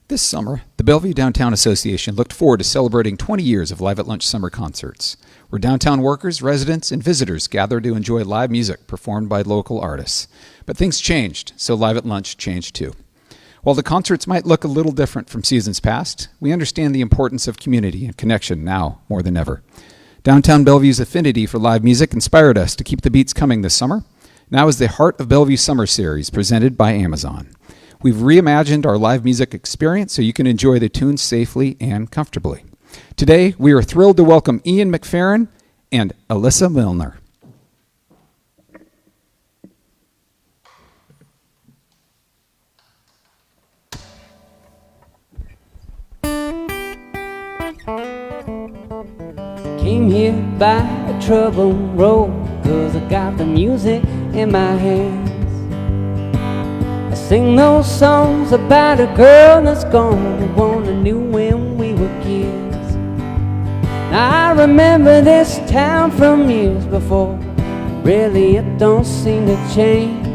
This summer, the Bellevue Downtown Association looked forward to celebrating 20 years of Live at Lunch summer concerts, where downtown workers, residents, and visitors gathered to enjoy live music performed by local artists. But things changed, so Live at Lunch changed too. While the concerts might look a little different from seasons past, we understand the importance of community and connection now more than ever. Downtown Bellevue's affinity for live music inspired us to keep the beats coming this summer. Now is the Heart of Bellevue Summer Series presented by Amazon. We've reimagined our live music experience so you can enjoy the tunes safely and comfortably. Today, we are thrilled to welcome Ian McFeron and Alisa Milner. Came here by a troubled road, 'cause I got the music in my hands. I sing those songs about a girl that's gone, the one I knew when we were kids. I remember this town from years before, really it don't seem to change.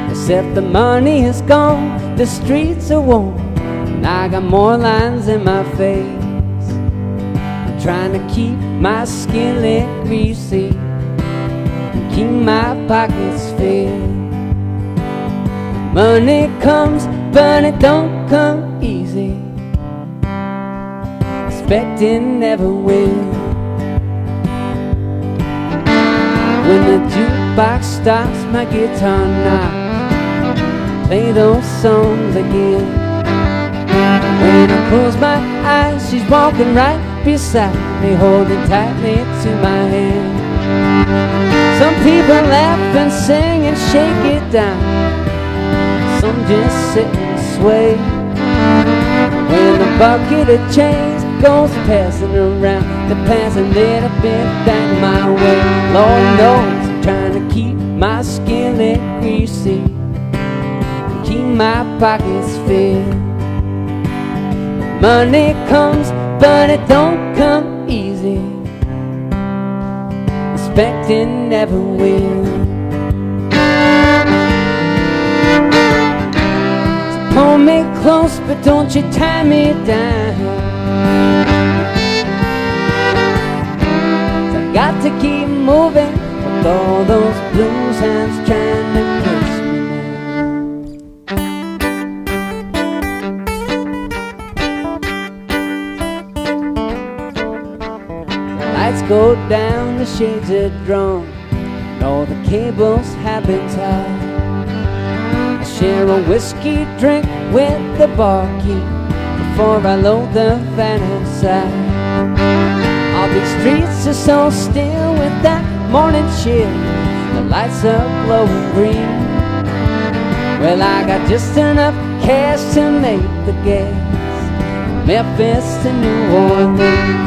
Except the money is gone, the streets are warm, and I got more lines in my face. Trying to keep my skin lit greasy and keep my pockets filled. Money comes, but it don't come easy. Expect it never will. When the jukebox stops, my guitar knocks, play those songs again. When I close my eyes, she's walking right beside me, holding tightly to my hand. Some people laugh and sing and shake it down, some just sit and sway. When the bucket of change goes passing around, they pass a little bit back my way. Lord knows I'm trying to keep my skin lit greasy and keep my pockets filled. Money comes, but it don't come easy. Expect it never will. So pull me close, but don't you tie me down. So I got to keep moving with all those blues hands trying to kiss me now. Lights go down, the shades are drawn, and all the cables have been tied. I share a whiskey drink with the barkeep before I load the van inside. All these streets are so still with that morning chill, the lights are glowing green. Well, I got just enough cash to make the gas, Memphis to New Orleans.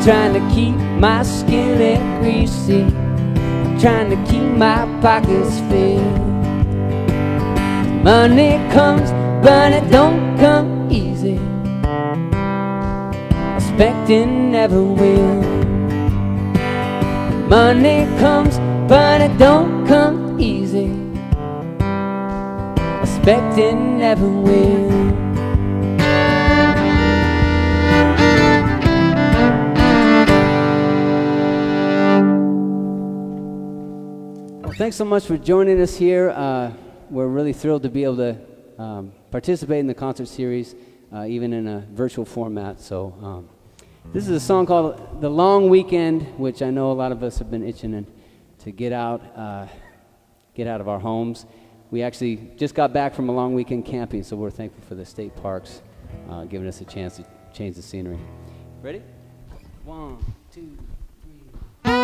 Trying to keep my skin lit greasy, I'm trying to keep my pockets filled. Money comes, but it don't come easy. Expect it never will. Money comes, but it don't come easy. Expect it never will. Thanks so much for joining us here. We're really thrilled to be able to participate in the concert series, even in a virtual format. So this is a song called The Long Weekend, which I know a lot of us have been itching to get out of our homes. We actually just got back from a long weekend camping, so we're thankful for the state parks giving us a chance to change the scenery. Ready? 1, 2, 3.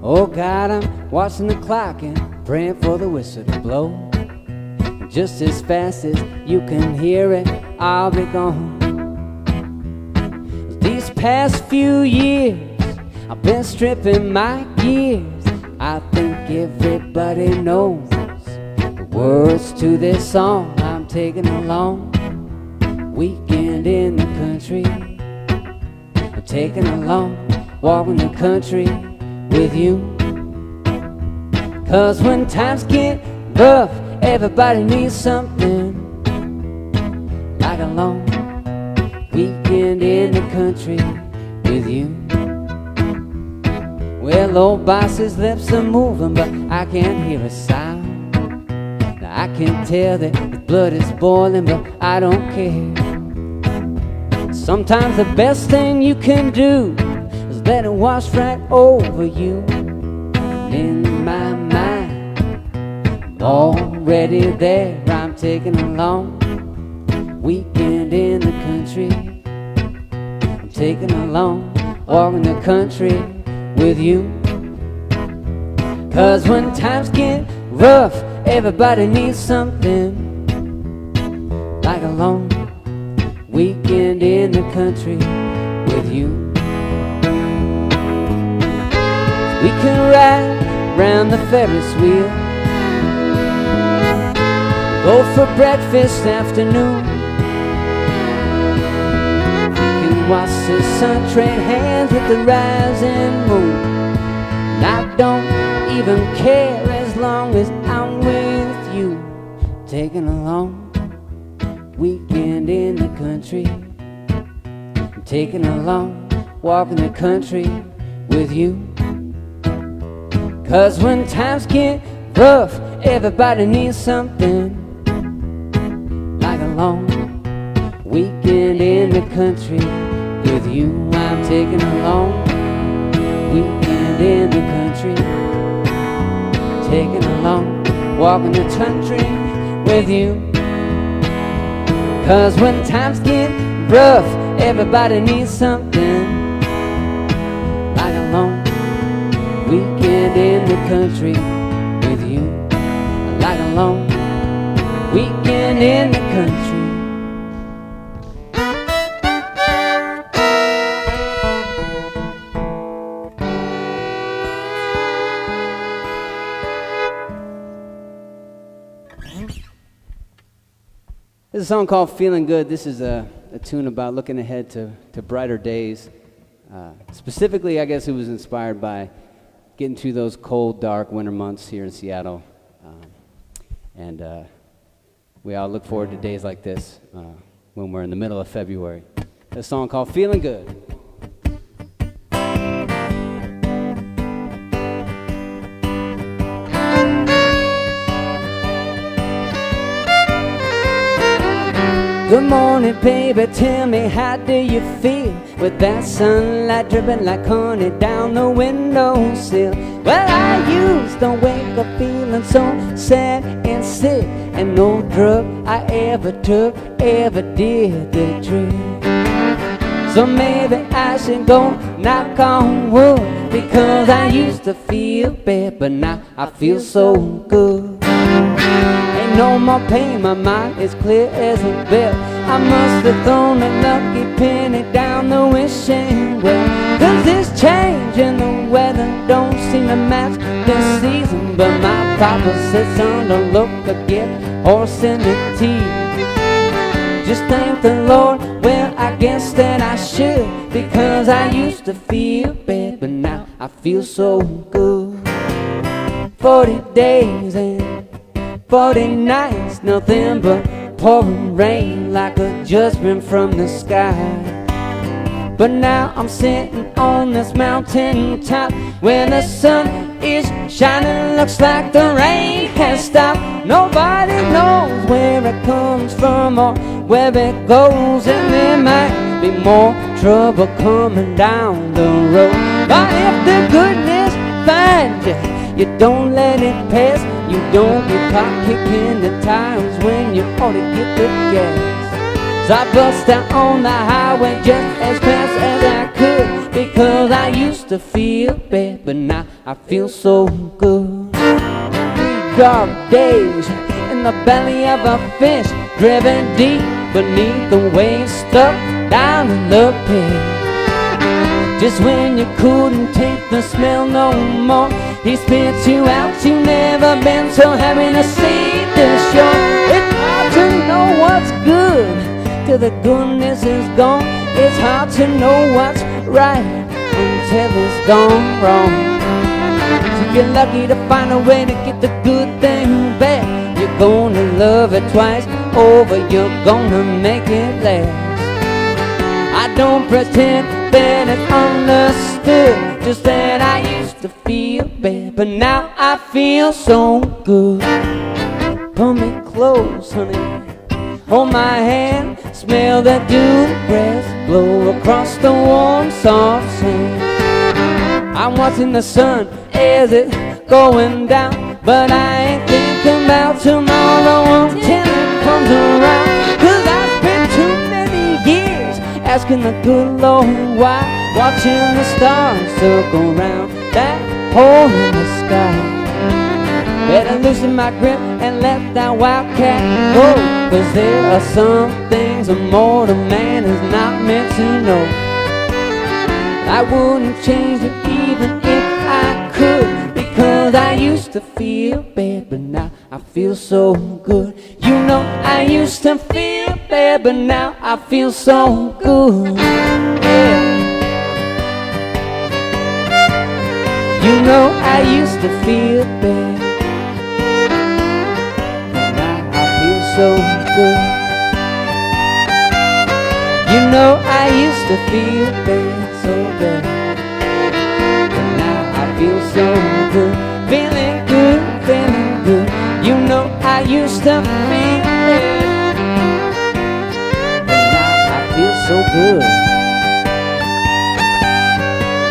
Oh God, I'm watching the clock and praying for the whistle to blow. Just as fast as you can hear it, I'll be gone. These past few years, I've been stripping my gears. I think everybody knows the words to this song. I'm taking a long weekend in the country. I'm taking a long walk in the country with you. 'Cause when times get rough, everybody needs something like a long weekend in the country with you. Well, old boss's lips are moving, but I can't hear a sound. Now I can tell that his blood is boiling, but I don't care. Sometimes the best thing you can do is let it wash right over you. In my mind, I'm already there. I'm taking a long weekend in the country. I'm taking a long walk in the country with you. 'Cause when times get rough, everybody needs something like a long weekend in the country with you. We can ride round the Ferris wheel, go for breakfast afternoon, can watch the sun trade hands with the rising moon. And I don't even care as long as I'm with you. Taking a long weekend in the country, I'm taking a long walk in the country with you. 'Cause when times get rough, everybody needs something like a long weekend in the country with you. I'm taking a long weekend in the country, taking a long walk in the country with you. 'Cause when times get rough, everybody needs something like a long weekend in the country with you. Like a long weekend in the country. This is a song called Feeling Good. This is a tune about looking ahead to brighter days. Specifically, I guess it was inspired by getting through those cold, dark winter months here in Seattle. And we all look forward to days like this when we're in the middle of February. A song called Feeling Good. Good morning, baby, tell me, how do you feel with that sunlight dripping like honey down the windowsill? Well, I used to wake up feeling so sad and sick, and no drug I ever took ever did the trick. So maybe I should go knock on wood, because I used to feel bad, but now I feel so good. Ain't no more pain, my mind is clear as a bell. I must have thrown a lucky penny down the wishing well. 'Cause this change in the weather don't seem to match this season. But my papa said, son, don't look a gift horse in the teeth. Just thank the Lord, well, I guess that I should, because I used to feel bad, but now I feel so good. 40 days and 40 nights, nothing but pouring rain like a judgment from the sky. But now I'm sitting on this mountain top where the sun is shining, looks like the rain has stopped. Nobody knows where it comes from or where it goes, and there might be more trouble coming down the road. But if the goodness finds you, you don't let it pass. You don't get caught kicking the tires when you ought to get the gas. So I bust out on the highway just as fast as I could, because I used to feel bad, but now I feel so good. Dark days in the belly of a fish, driven deep beneath the waves, stuck down in the pit. Just when you couldn't take the smell no more, he spits you out. You've never been so happy to see the shore. It's hard to know what's good till the goodness is gone. It's hard to know what's right until it's gone wrong. So you're lucky to find a way to get the good thing back. You're gonna love it twice over, you're gonna make it last. I don't pretend that it's understood, just that I used to feel bad, but now I feel so good. Pull me close, honey, hold my hand, smell that dew breath blow across the warm, soft sand. I'm watching the sun as it's going down, but I ain't thinking about tomorrow until it comes around. 'Cause I spent too many years asking the good Lord why, watching the stars circle round that hole in the sky. Better loosen my grip and let that wildcat go, 'cause there are some things a mortal man is not meant to know. I wouldn't change it even if I could, because I used to feel bad, but now I feel so good. You know I used to feel bad, but now I feel so good. Yeah. You know I used to feel bad, but now I feel so good. You know I used to feel bad, so bad, but now I feel so good. Feeling good, feeling good. You know I used to feel bad, but now I feel so good.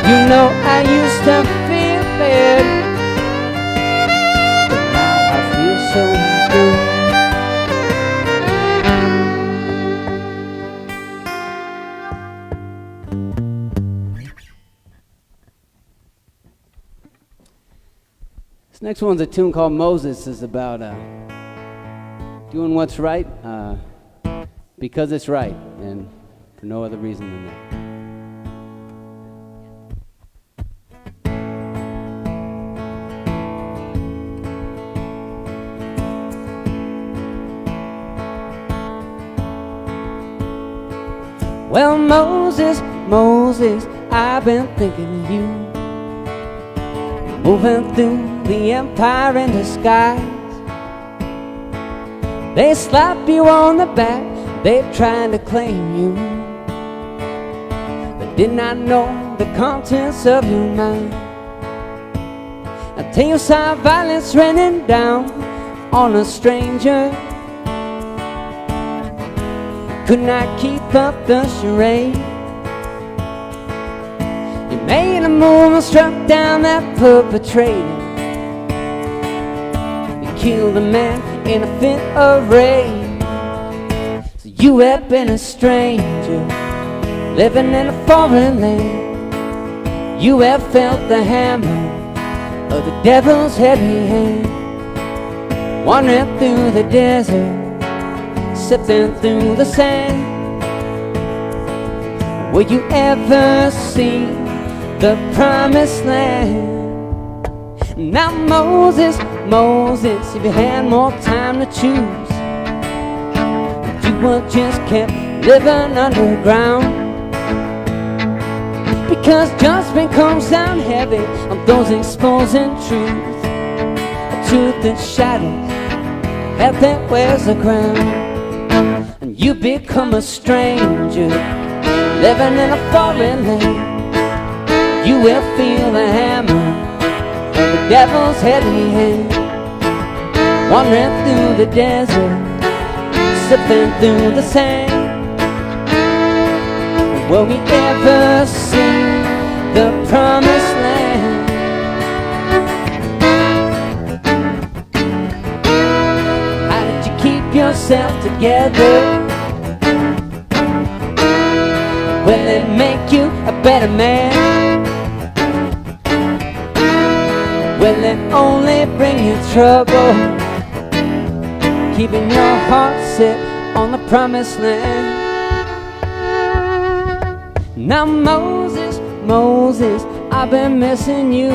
You know I used to feel bad, but now I feel so good. This next one's a tune called Moses. It's about doing what's right because it's right, and for no other reason than that. Well, Moses, Moses, I've been thinking of you, moving through the empire in disguise. They slap you on the back, they're trying to claim you, but did not know the contents of your mind. Until you saw violence raining down on a stranger, could not keep up the charade. You made a move and struck down that perpetrator. You killed a man in a fit of rage. So you have been a stranger, living in a foreign land. You have felt the hammer of the devil's heavy hand, wandering through the desert, sifting through the sand. Will you ever see the promised land? Now Moses, Moses, if you had more time to choose, you would just kept living underground, because judgment comes down heavy on those exposing truth, a truth that shadows, health that wears the crown. And you become a stranger, living in a foreign land. You will feel the hammer of the devil's heavy hand, wandering through the desert, sifting through the sand. Will we ever see the promised land? How did you keep yourself together? Will it make you a better man? Will it only bring you trouble, keeping your heart set on the promised land? Now Moses, Moses, I've been missing you,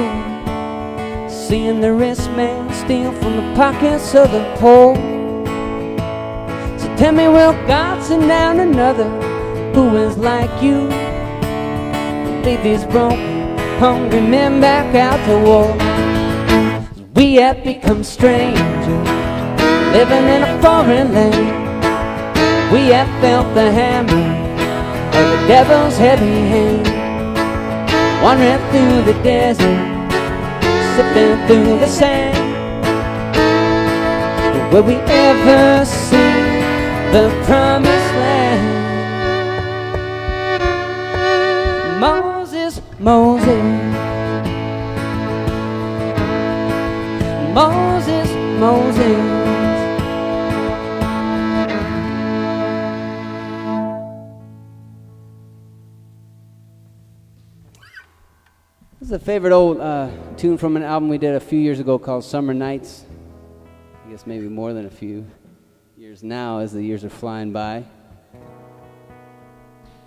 seeing the rich man steal from the pockets of the poor. So tell me, will God send down another who is like you, lead these broken, hungry men back out to war? We have become strangers, living in a foreign land. We have felt the hammer of the devil's heavy hand, wandering through the desert, sipping through the sand. Will we ever see the promised land? Moses, Moses, Moses, Moses. This is a favorite old tune from an album we did a few years ago called Summer Nights. I guess maybe more than a few years now as the years are flying by.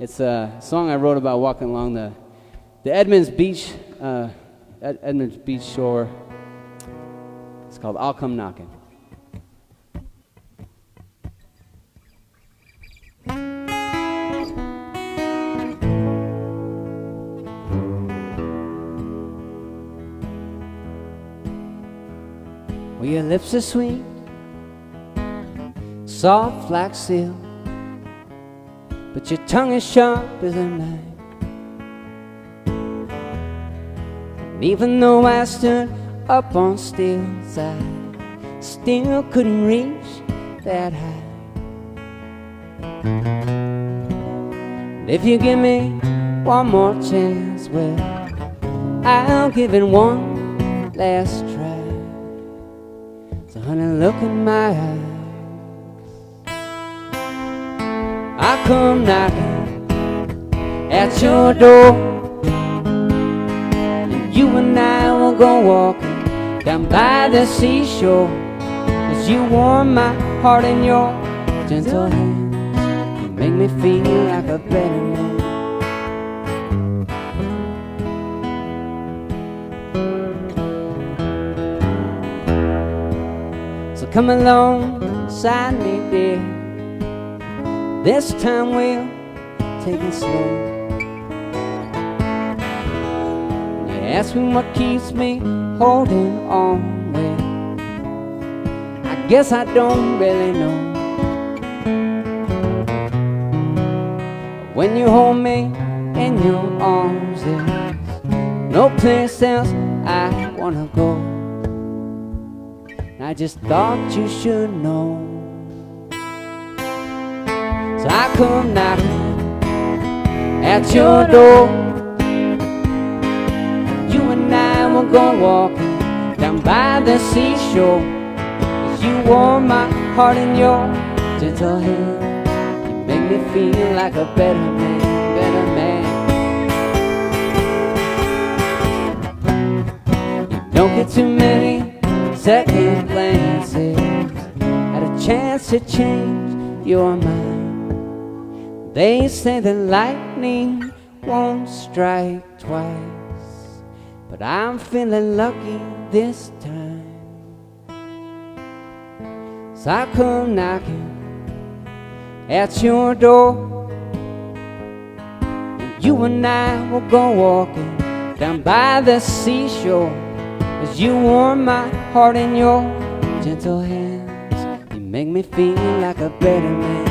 It's a song I wrote about walking along the Edmonds Beach shore. It's called I'll Come Knocking. Well, your lips are sweet, soft like silk, but your tongue is sharp as a knife. And even though I stood up on stilts, I still couldn't reach that high. And if you give me one more chance, well, I'll give it one last try. So honey, look in my eyes. I come knocking at your door, and you and I will go walking down by the seashore. As you warm my heart in your gentle hands, you make me feel like a better man. So come along beside me, dear. This time we'll take it slow. You ask me what keeps me holding on, well, I guess I don't really know. But when you hold me in your arms, there's no place else I wanna go. I just thought you should know. So I come knocking at your door. You and I will go walking down by the seashore. As you warm my heart in your gentle hand, you make me feel like a better man, better man. You don't get too many second glances at a chance to change your mind. They say that lightning won't strike twice, but I'm feeling lucky this time. So I come knocking at your door, and you and I will go walking down by the seashore. As you warm my heart in your gentle hands, you make me feel like a better man.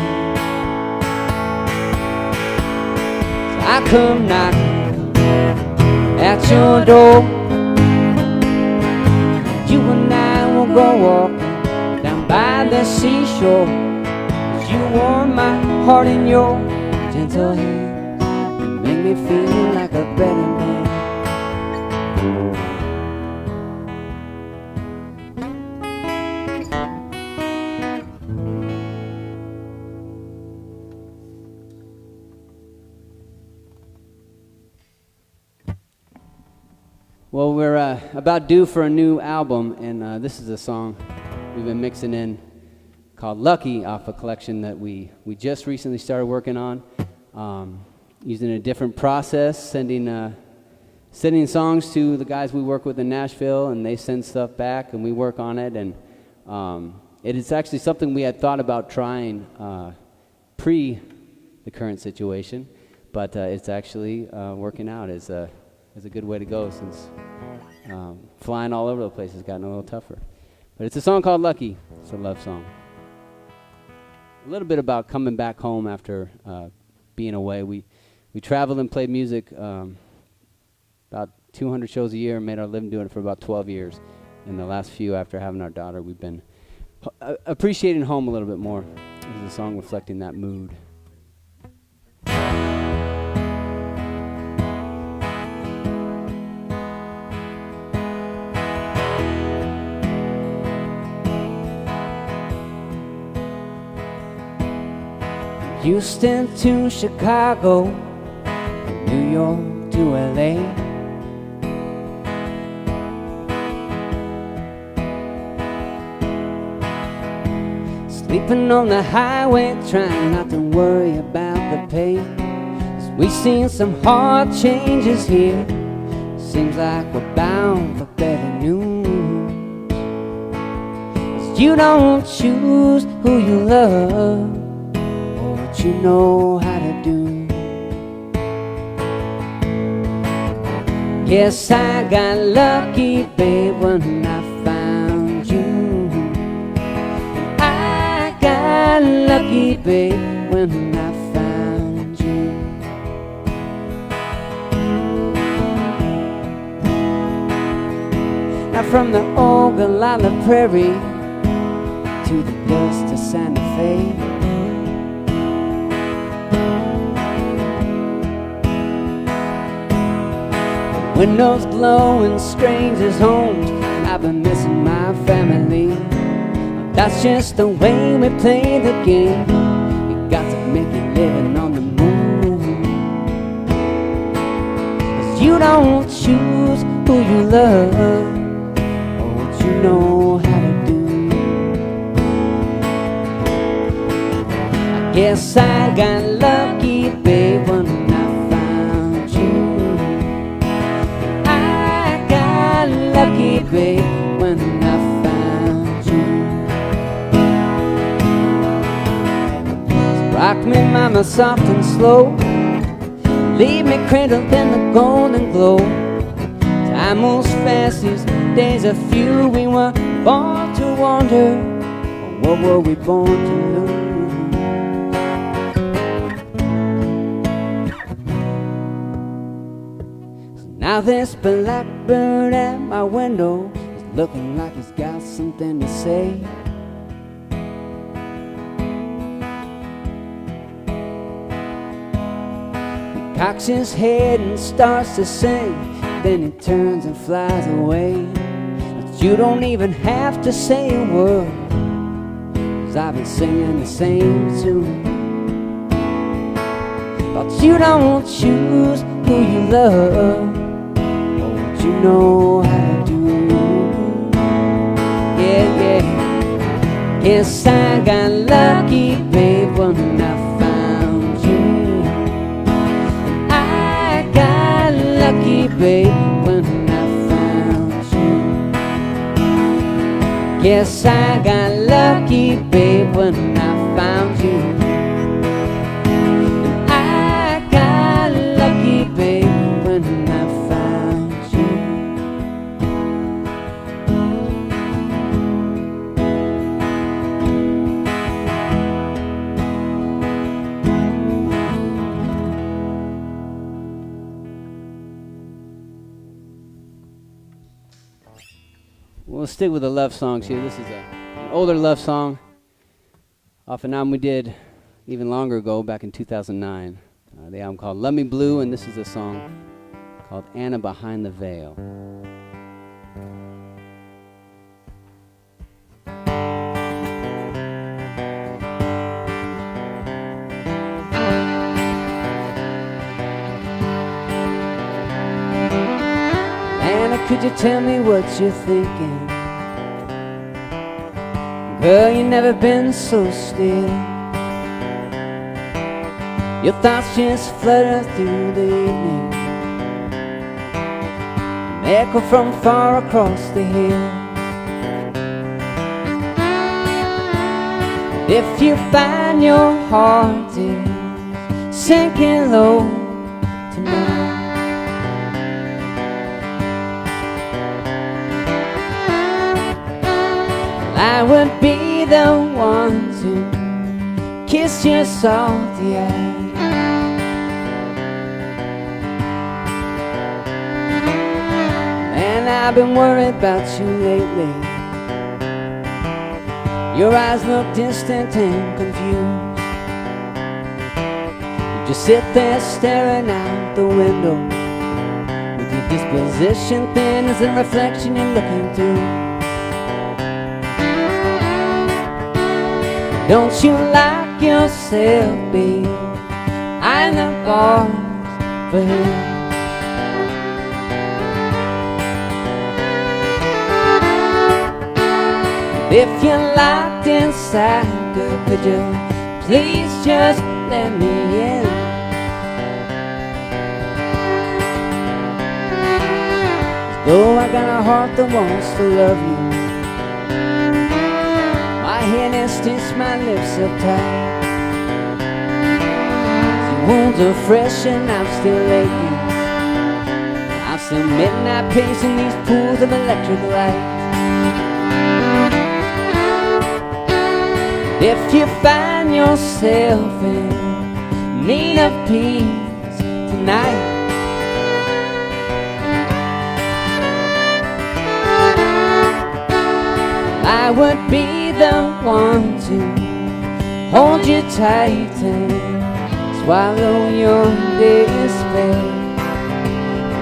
So I come knocking at your door, you and I will go walking down by the seashore. As you warm my heart in your gentle hands, you make me feel like a better man. Well, we're about due for a new album, and this is a song we've been mixing in called Lucky off a collection that we just recently started working on, using a different process, sending songs to the guys we work with in Nashville, and they send stuff back, and we work on it, and it is actually something we had thought about trying pre the current situation, but it's actually working out as a good way to go, since flying all over the place has gotten a little tougher. But it's a song called Lucky. It's a love song. A little bit about coming back home after being away. We traveled and played music about 200 shows a year and made our living doing it for about 12 years. And the last few after having our daughter, we've been appreciating home a little bit more. This is a song reflecting that mood. Houston to Chicago, New York to LA. Sleeping on the highway, trying not to worry about the pain. 'Cause we've seen some hard changes here. Seems like we're bound for better news. 'Cause you don't choose who you love, you know how to do. Yes, I got lucky, babe, when I found you. I got lucky, babe, when I found you. Now from the Ogallala Prairie to the dust of Santa Fe, windows glowing, strangers' homes. I've been missing my family. That's just the way we play the game. You got to make it living on the moon. 'Cause you don't choose who you love, or what you know how to do. I guess I got lucky, babe, when I found you. Lucky, babe, when I found you. So rock me, mama, soft and slow. Leave me cradled in the golden glow. Time moves fast, these days are few. We were born to wander, or what were we born to lose? Now this blackbird at my window is looking like he's got something to say. He cocks his head and starts to sing, then he turns and flies away. But you don't even have to say a word, 'cause I've been singing the same tune. But you don't choose who you love, you know how to do. Yeah, yeah. Yes, I got lucky, babe, when I found you. I got lucky, babe, when I found you. Yes, I got lucky, babe, when I found you. I got lucky, babe, when I found you. We'll stick with the love songs here. This is an older love song off an album we did even longer ago, back in 2009. The album called Love Me Blue, and this is a song called Anna Behind the Veil. Anna, could you tell me what you're thinking? Girl, you never been so still. Your thoughts just flutter through the evening, an echo from far across the hill. If you find your heart is sinking low tonight, I would be the one to kiss your salty eyes. And I've been worried about you lately. Your eyes look distant and confused. You just sit there staring out the window, with your disposition thin as a reflection you're looking through. Don't you like yourself, babe? I'm the boss for him. If you're locked inside, girl, could you please just let me in? Though I got a heart that wants to love you, my hand has stitched my lips up tight. Your wounds are fresh and I'm still aching. I'm still midnight pacing these pools of electric light. If you find yourself in need of peace tonight, I would be the one to hold you tight and swallow your despair.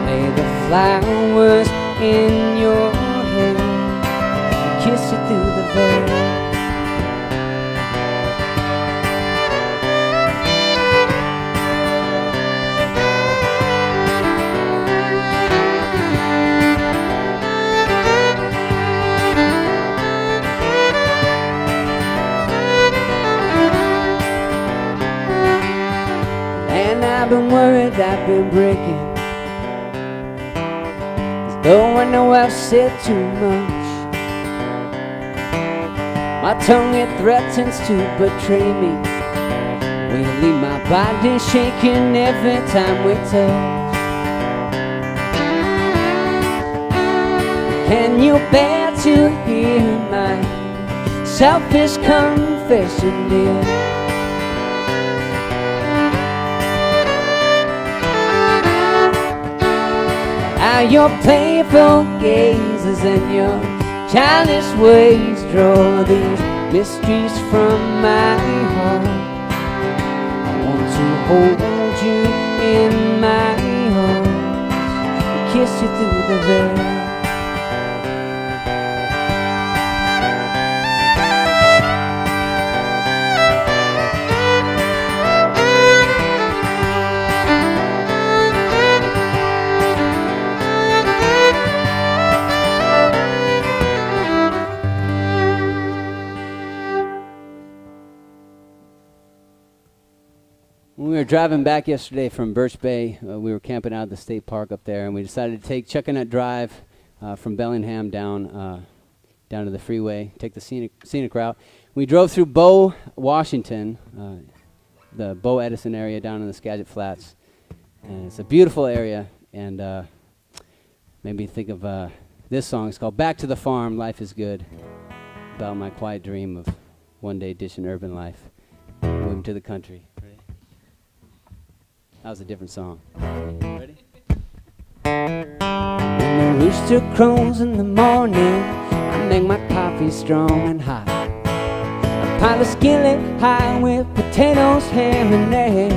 Lay the flowers in your hair and kiss you through the veil. I've been worried, I've been breaking, as though I know I've said too much. My tongue, it threatens to betray me. Will you leave my body shaking every time we touch? Can you bear to hear my selfish confession, dear? How your playful gazes and your childish ways draw these mysteries from my heart. I want to hold you in my arms and kiss you through the veil. We were driving back yesterday from Birch Bay. We were camping out at the state park up there, and we decided to take Chuckanut Drive from Bellingham down to the freeway, take the scenic route. We drove through Bow, Washington, the Bow Edison area down in the Skagit Flats. And it's a beautiful area, and made me think of this song. It's called Back to the Farm, Life is Good, about my quiet dream of one day ditching urban life, moving to the country. That was a different song. Ready? When the rooster crows in the morning, I make my coffee strong and hot. I pile a skillet high with potatoes, ham, and eggs.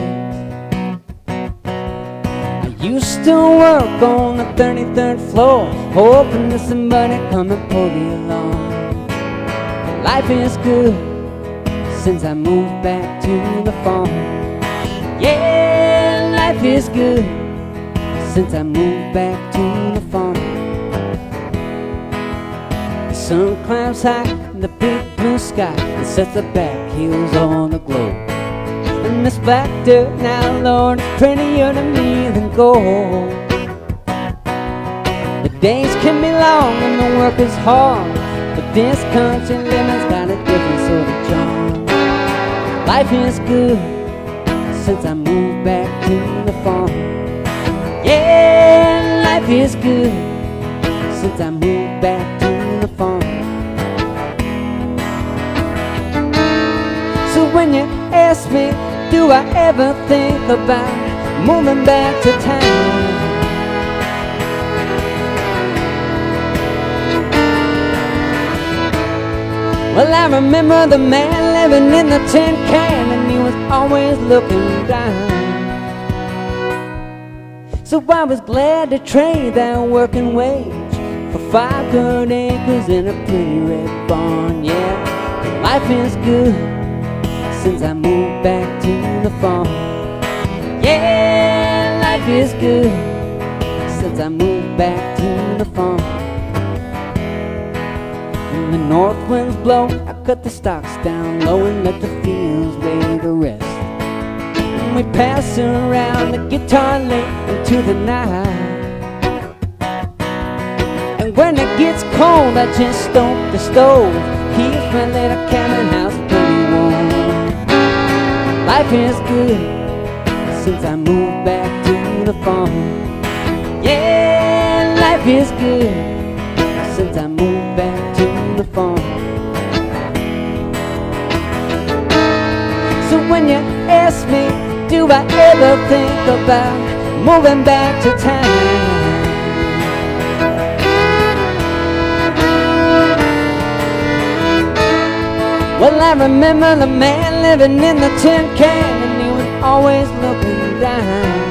I used to work on the 33rd floor, hoping that somebody come and pull me along. Life is good since I moved back to the farm. Yeah, life is good since I moved back to the farm. The sun climbs high in the big blue sky and sets the back hills on the glow. And this black dirt now, Lord, is prettier to me than gold. The days can be long and the work is hard, but this country living's got a different sort of charm. Life is good since I moved back to the farm. Yeah, life is good since I moved back to the farm. So when you ask me, do I ever think about moving back to town? Well, I remember the man living in the tin can, and he was always looking down. So I was glad to trade that working wage for 5 good acres and a pretty red barn. Yeah, life is good since I moved back to the farm. Yeah, life is good since I moved back to the farm. When the north winds blow, I cut the stalks down low and let the fields lay to rest. And we pass around the guitar late into the night. And when it gets cold, I just stoke the stove, keeps my little cabin house pretty warm. Life is good since I moved back to the farm. Yeah, life is good since I moved back to the farm. So when you ask me, do I ever think about moving back to town? Well, I remember the man living in the tin can, and he was always looking down.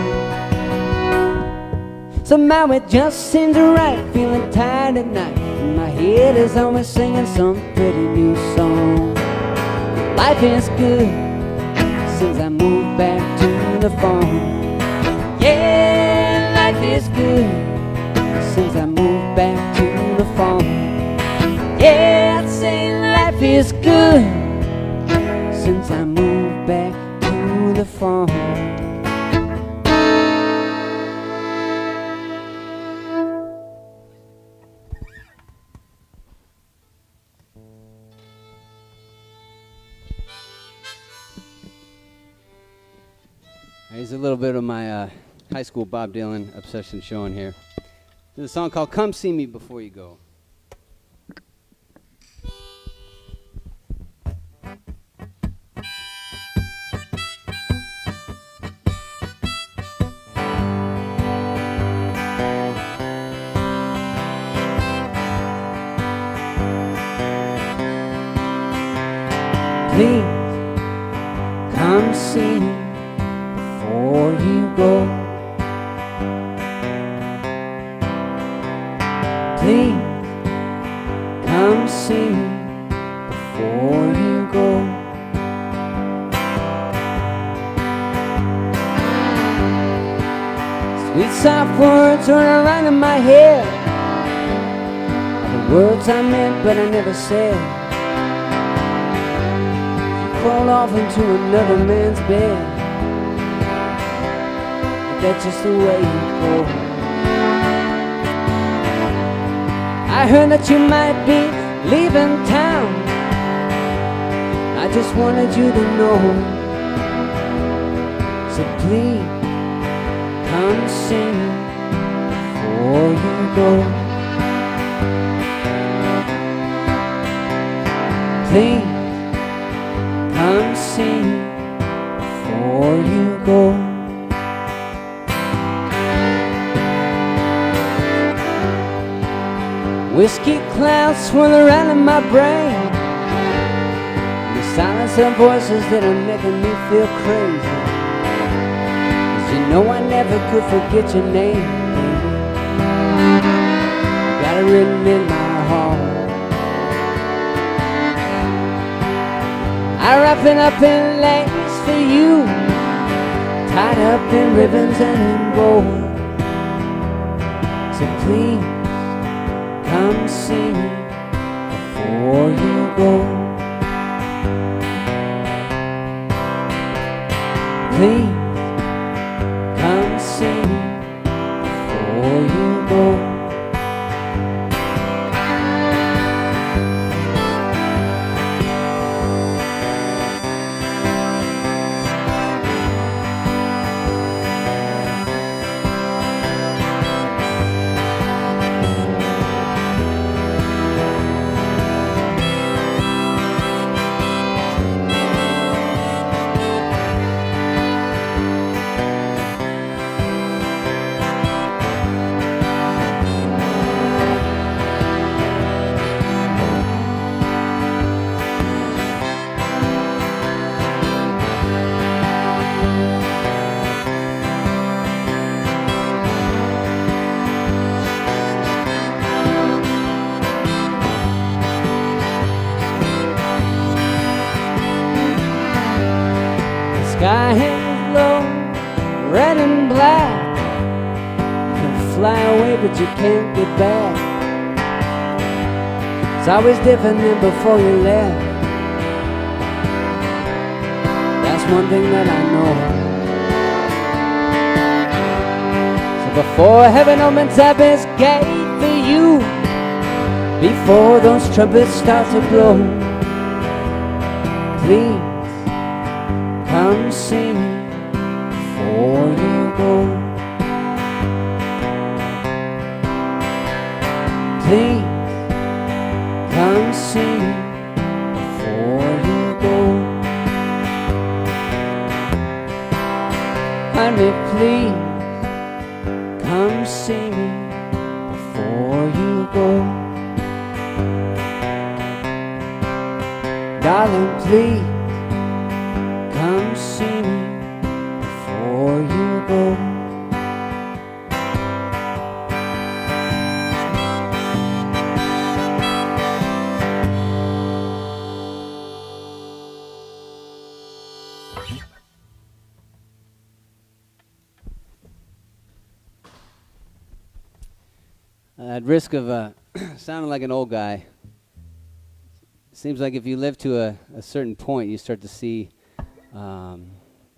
Somehow it just seems right, feeling tired at night, and my head is always singing some pretty new song. Life is good since I moved back to the farm. Yeah, life is good since I moved back to the farm. Yeah, I'd say life is good since I moved back to the farm. Here's a little bit of my high school Bob Dylan obsession showing here. There's a song called Come See Me Before You Go. Please come see me before you go. Please come see me before you go. Sweet soft words run around in my head, the words I meant but I never said. Crawl off into another man's bed. That's just the way you go. I heard that you might be leaving town. I just wanted you to know. So please come see me before you go. Please come see me before you go. Whiskey clouds swirl around in my brain, the silence of voices that are making me feel crazy. 'Cause you know I never could forget your name, baby. Got it written in my heart. I wrap it up in lace for you, tied up in ribbons and in gold. So please come see me before you go. Please come see me before you go. but you can't get back. It's always different than before you left. That's one thing that I know. So before heaven opens up its gate for you, before those trumpets start to blow, please come see me before you go. Please come see me before you go. Honey, please come see me before you go. Darling, please come see me before you go. At risk of sounding like an old guy, it seems like if you live to a certain point, you start to see the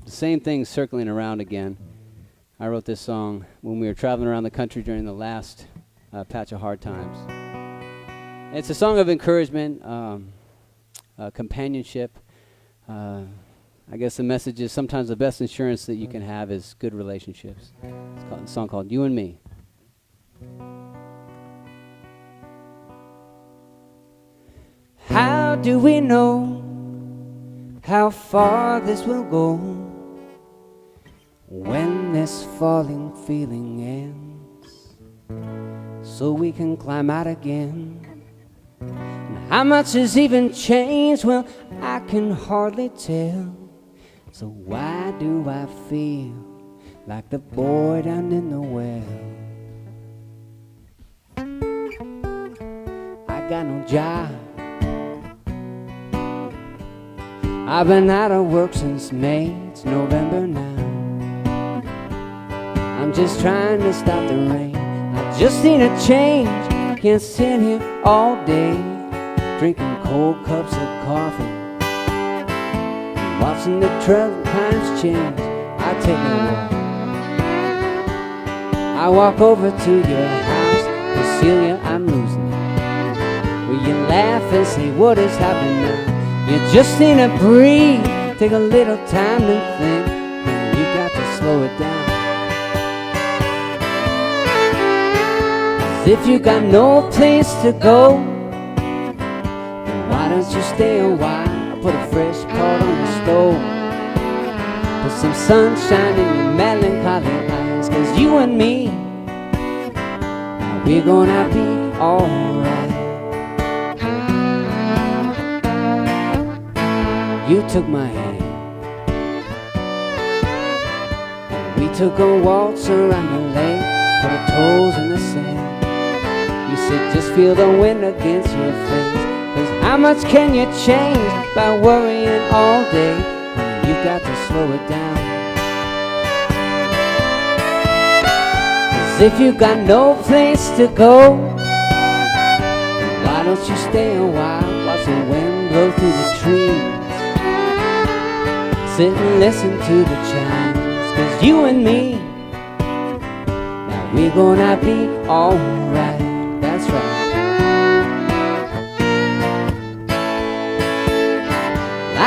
same things circling around again. I wrote this song when we were traveling around the country during the last patch of hard times. It's a song of encouragement, companionship. I guess the message is sometimes the best insurance that you can have is good relationships. It's a song called You and Me. How do we know how far this will go when this falling feeling ends, so we can climb out again? And how much has even changed? Well, I can hardly tell. So why do I feel like the boy down in the well? I got no job, I've been out of work since May, it's November now. I'm just trying to stop the rain, I just need a change. Can't sit here all day, drinking cold cups of coffee, watching the troubled times change. I take a walk, I walk over to your house, Cecilia, I'm losing it. Will you laugh and say, what is happening now? You just need to breathe, take a little time to think, and you got to slow it down. 'Cause if you got no place to go, then why don't you stay a while? I'll put a fresh pot on the stove, put some sunshine in your melancholy eyes. 'Cause you and me, now we're gonna be alright. You took my hand, and we took a waltz around the lake, put our toes in the sand. You said just feel the wind against your face, 'cause how much can you change by worrying all day? Honey, you got to slow it down. 'Cause if you got no place to go, why don't you stay a while, watch the wind blow through the trees, sit and listen to the chimes. 'Cause you and me, now we're gonna be alright. That's right.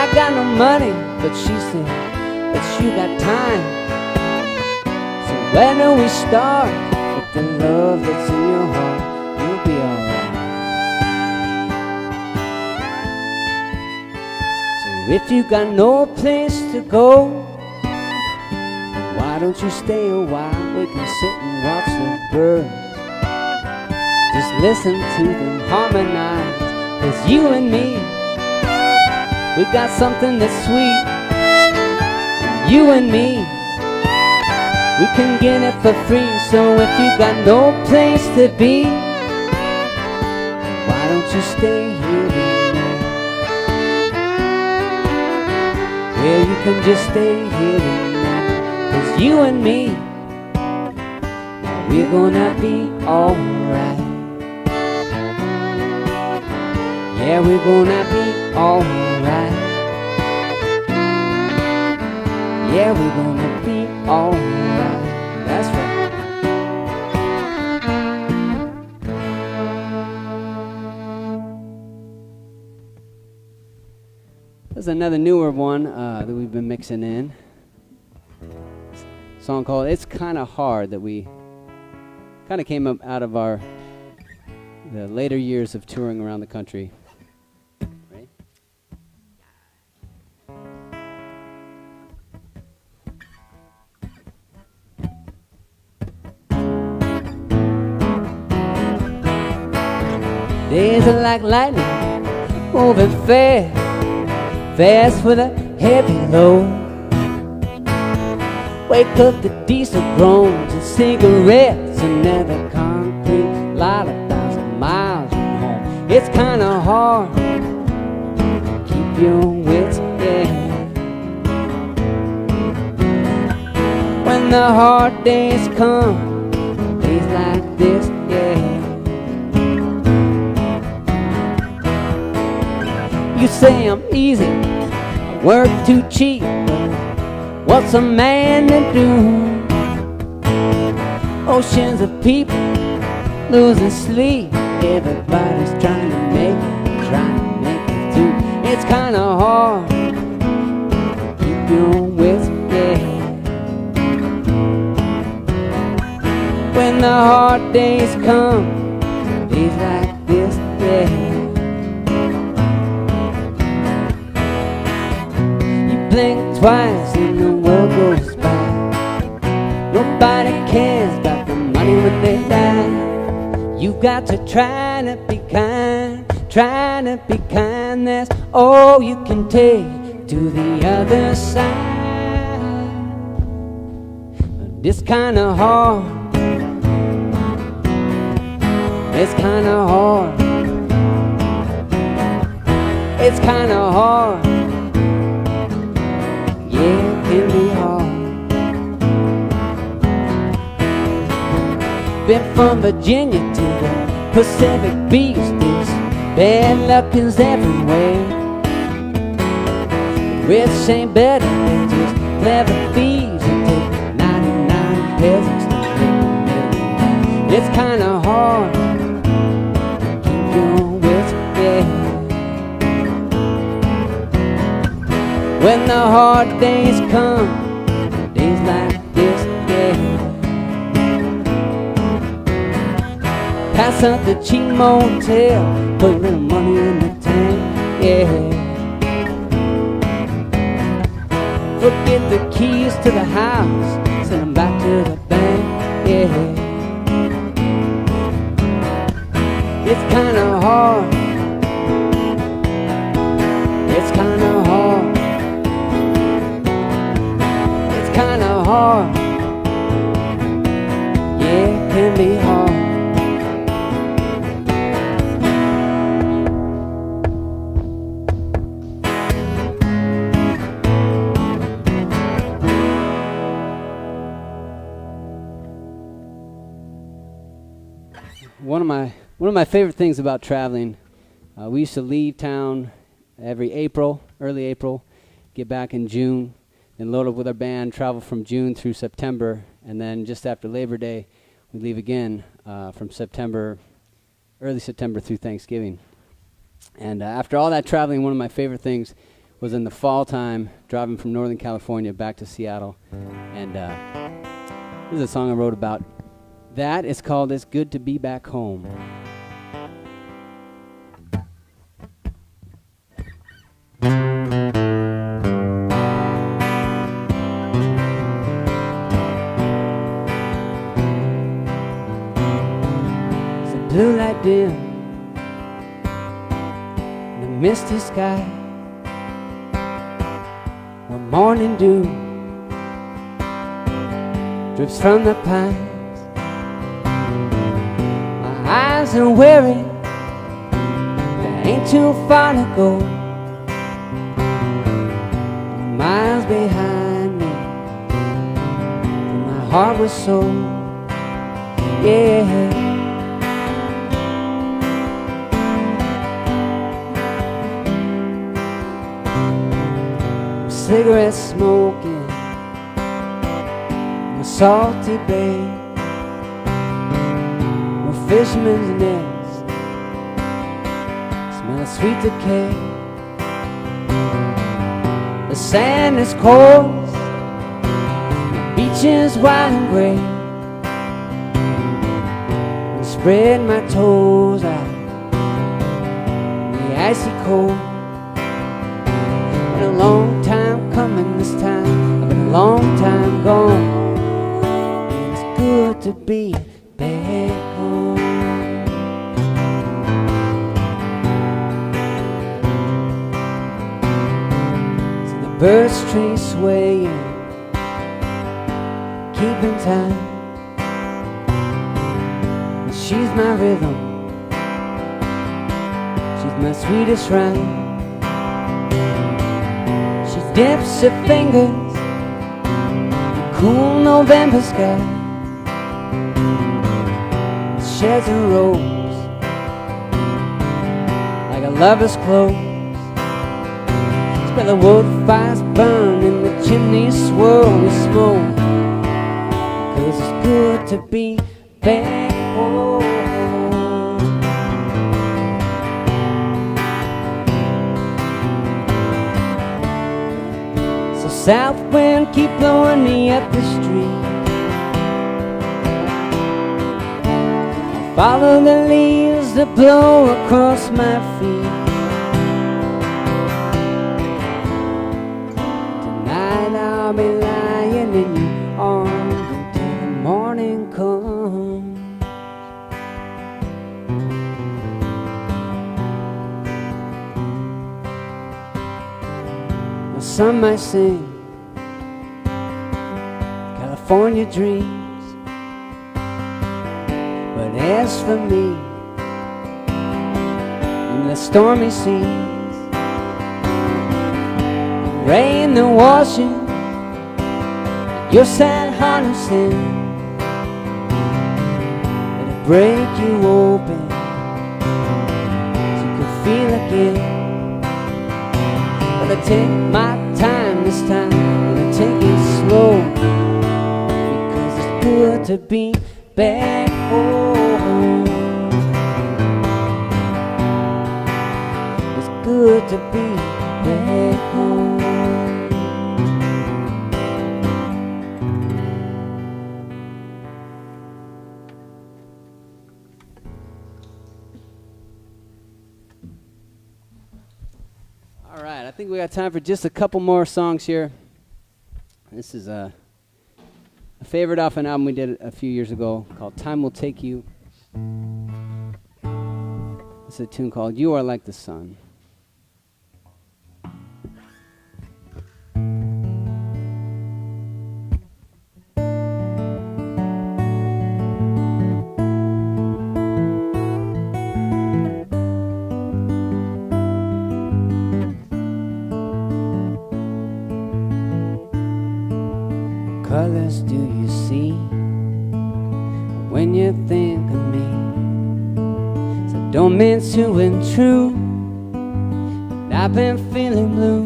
I got no money, but she said, but you got time. So when do we start with the love that's in your heart? You'll be alright. If you got no place to go, why don't you stay a while? We can sit and watch the birds, just listen to them harmonize. 'Cause you and me, we got something that's sweet. You and me, we can get it for free. So if you got no place to be, why don't you stay here with me? Well, you can just stay here with me. 'Cause you and me, now we're gonna be alright. Yeah, we're gonna be alright. Yeah, we're gonna be alright. That's right. There's another newer one that we've been mixing in. A song called "It's Kinda Hard" that we kind of came up out of the later years of touring around the country. Ready? Days are like lightning, moving fast, fast with a heavy load. Wake up to diesel groans and cigarettes, another concrete lot 1,000 miles from home. It's kinda hard to keep your wits, yeah. When the hard days come, days like this, yeah. You say I'm easy, I work too cheap. What's a man to do? Oceans of people losing sleep. Everybody's trying to make it through. It's kinda hard to keep your wits, yeah. When the hard days come, days like this, yeah. Blink twice and the world goes by. Nobody cares about the money when they die. You got to try to be kind, try to be kind. That's all you can take to the other side. But it's kinda hard. It's kinda hard. It's kinda hard. Yeah, it can be hard. Been from Virginia to the Pacific Beast. This bad luck is everywhere. Rich ain't better than just clever thieves who take 99 peasants to live. It's kinda hard to keep your wits, yeah. When the hard days come, days like this, yeah. Pass out the cheap motel, put a little money in the tank, yeah. Forget the keys to the house, send them back to the bank, yeah. It's kinda hard. It's kinda hard. Kinda hard, yeah, it can be hard. One of my favorite things about traveling, we used to leave town every April, early April, get back in June. Then load up with our band, travel from June through September, and then just after Labor Day, we leave again from early September through Thanksgiving. And after all that traveling, one of my favorite things was in the fall time, driving from Northern California back to Seattle. And this is a song I wrote about that. It's called "It's Good to Be Back Home." Blue light dim, the misty sky, where morning dew drips from the pines. My eyes are weary, there ain't too far to go. Miles behind me, and my heart was sold. yeah. Cigarette smoking, a salty bay, a fisherman's nets, smell of sweet decay. The sand is coarse, the beach is white and gray. And spread my toes out in the icy cold. Been a long time coming this time, I've been a long time gone. And it's good to be back home. So the birds tree swaying, keeping time. And she's my rhythm, she's my sweetest rhyme. Dips her fingers in the cool November sky. Sheds her rose like a lover's clothes. Smell the wood fires burn and the chimneys swirl with smoke. 'Cause it's good to be back home. South wind keep blowing me up the street. Follow the leaves that blow across my feet. Tonight I'll be lying in your arms until the morning comes. Now some might sing California dreams, but as for me, in the stormy seas, the rain that washes your sad heart of sin, it'll break you open so you can feel again. But I take my time this time, and I take it slow. Good to be back home. It's good to be back home. All right, I think we got time for just a couple more songs here. This is a favorite off an album we did a few years ago called Time Will Take You. It's a tune called You Are Like the Sun. Colors do you see when you think of me? So don't mean to intrude, but I've been feeling blue.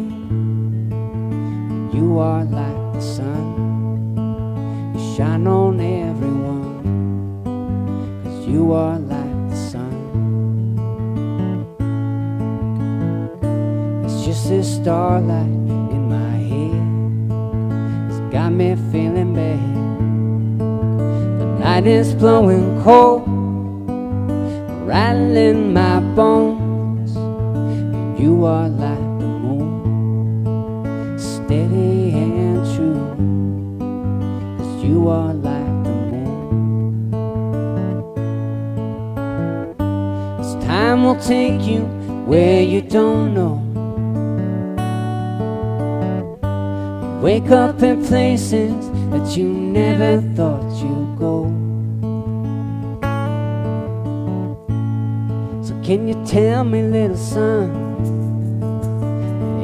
You are like the sun, you shine on everyone, 'cause you are like the sun. It's just this starlight in my head, got me feeling bad. The night is blowing cold, rattling my bones. And you are like the moon, steady and true. 'Cause you are like the moon. This time will take you where you don't know. Wake up in places that you never thought you'd go. So can you tell me, little son,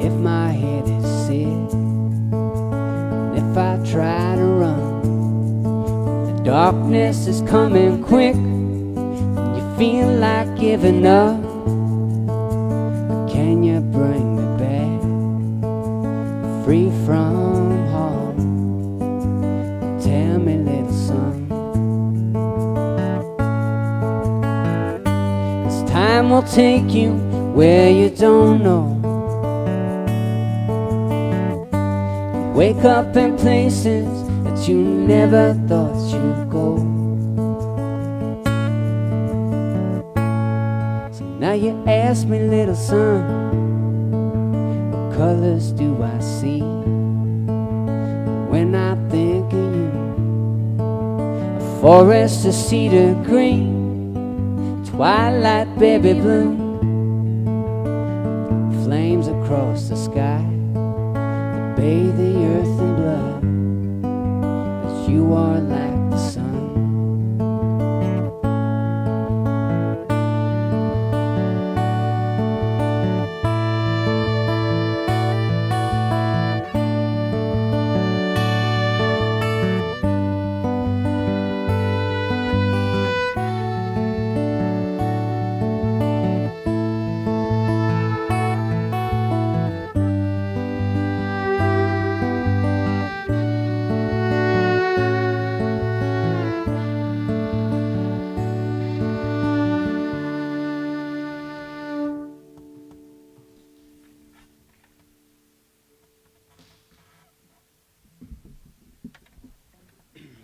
if my head is sick, and if I try to run, the Darkness is coming quick, you feel like giving up. Can you bring me back, free from harm? Tell me, little son. This time will take you where you don't know. You wake up in places that you never thought you'd go. So now you ask me, little son, what colors do I see when I think of you? A forest of cedar green, twilight baby blue, flames across the sky that bathe the earth in blood. You are like the sun.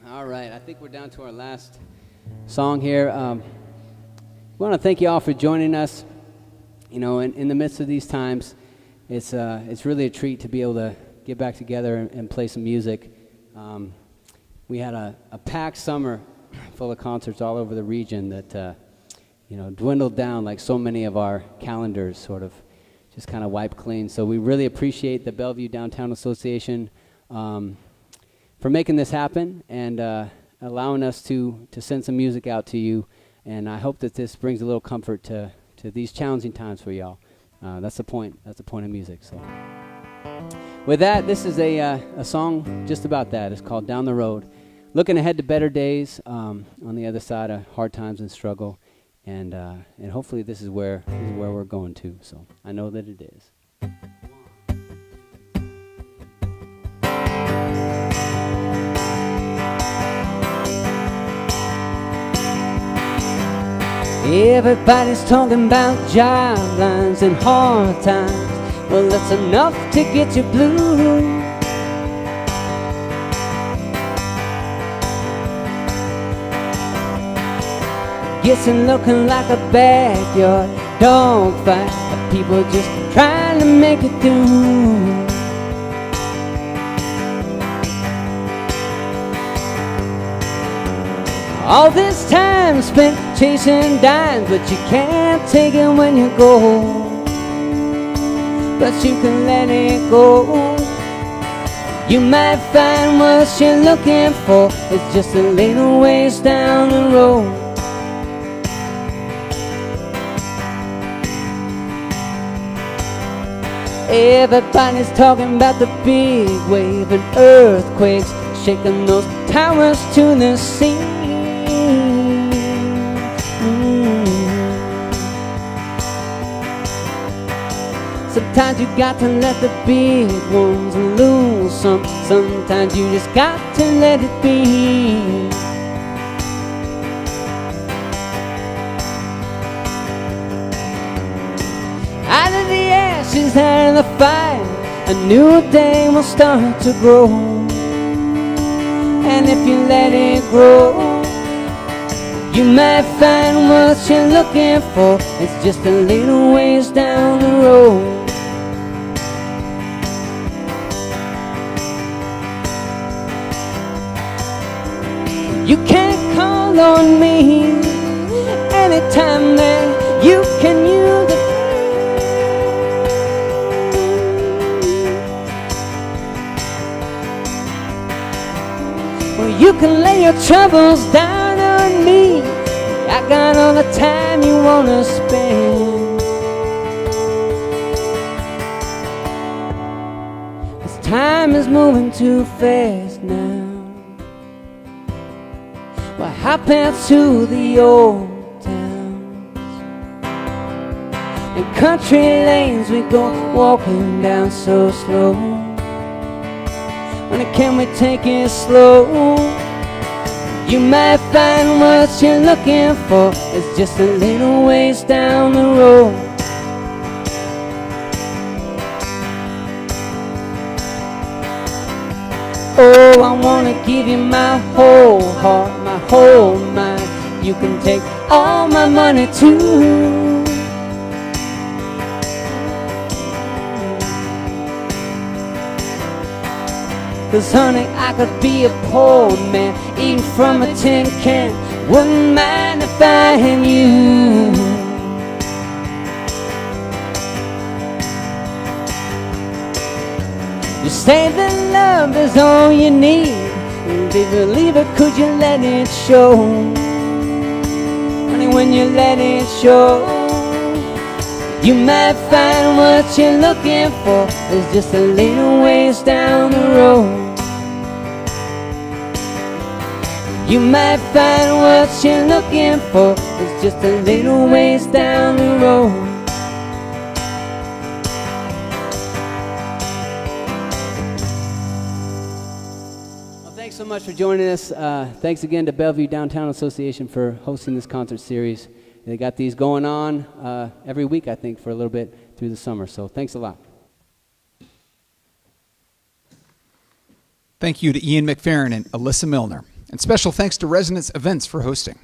All right, I think we're down to our last song here. We want to thank you all for joining us. You know, in the midst of these times, it's really a treat to be able to get back together and play some music. We had a packed summer full of concerts all over the region that, dwindled down like so many of our calendars sort of just kind of wiped clean. So we really appreciate the Bellevue Downtown Association for making this happen and allowing us to send some music out to you. And I hope that this brings a little comfort to these challenging times for y'all. That's the point. That's the point of music. So with that, this is a song just about that. It's called Down the Road. Looking ahead to better days on the other side of hard times and struggle. And hopefully this is where we're going to. So I know that it is. Everybody's talking about job lines and hard times. Well, that's enough to get you blue. Guessing looking like a backyard dogfight of people just trying to make it through. All this time spent chasing dimes, but you can't take it when you go. But you can let it go. You might find what you're looking for is just a little ways down the road. Everybody's talking about the big wave and earthquakes shaking those towers to the sea. Sometimes you got to let the big ones lose some. Sometimes you just got to let it be. Out of the ashes, out of the fire, a new day will start to grow. And if you let it grow, you might find what you're looking for. It's just a little ways down the road. You can't call on me anytime that you can use it. Well, you can lay your troubles down on me. I got all the time you wanna spend. This time is moving too fast now. hop out to the old towns and country lanes we go walking down so slow. Honey, can we take it slow? You might find what you're looking for is just a little ways down the road. Oh, I wanna give you my whole heart, my whole mind. You can take all my money too. 'Cause honey, I could be a poor man eating from a tin can. Wouldn't mind if I had you. You say that love is all you need, and if you believe it, could you let it show? Honey, when you let it show, you might find what you're looking for is just a little ways down the road. You might find what you're looking for is just a little ways down the road. Thanks so much for joining us. Thanks again to Bellevue Downtown Association for hosting this concert series. They got these going on every week, I think, for a little bit through the summer. So thanks a lot. Thank you to Ian McFeron and Alisa Milner. And special thanks to Resonance Events for hosting.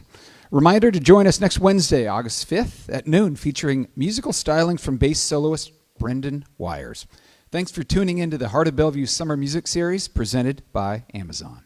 Reminder to join us next Wednesday, August 5th at noon, featuring musical styling from bass soloist Brendan Wires. Thanks for tuning into the Heart of Bellevue Summer Music Series presented by Amazon.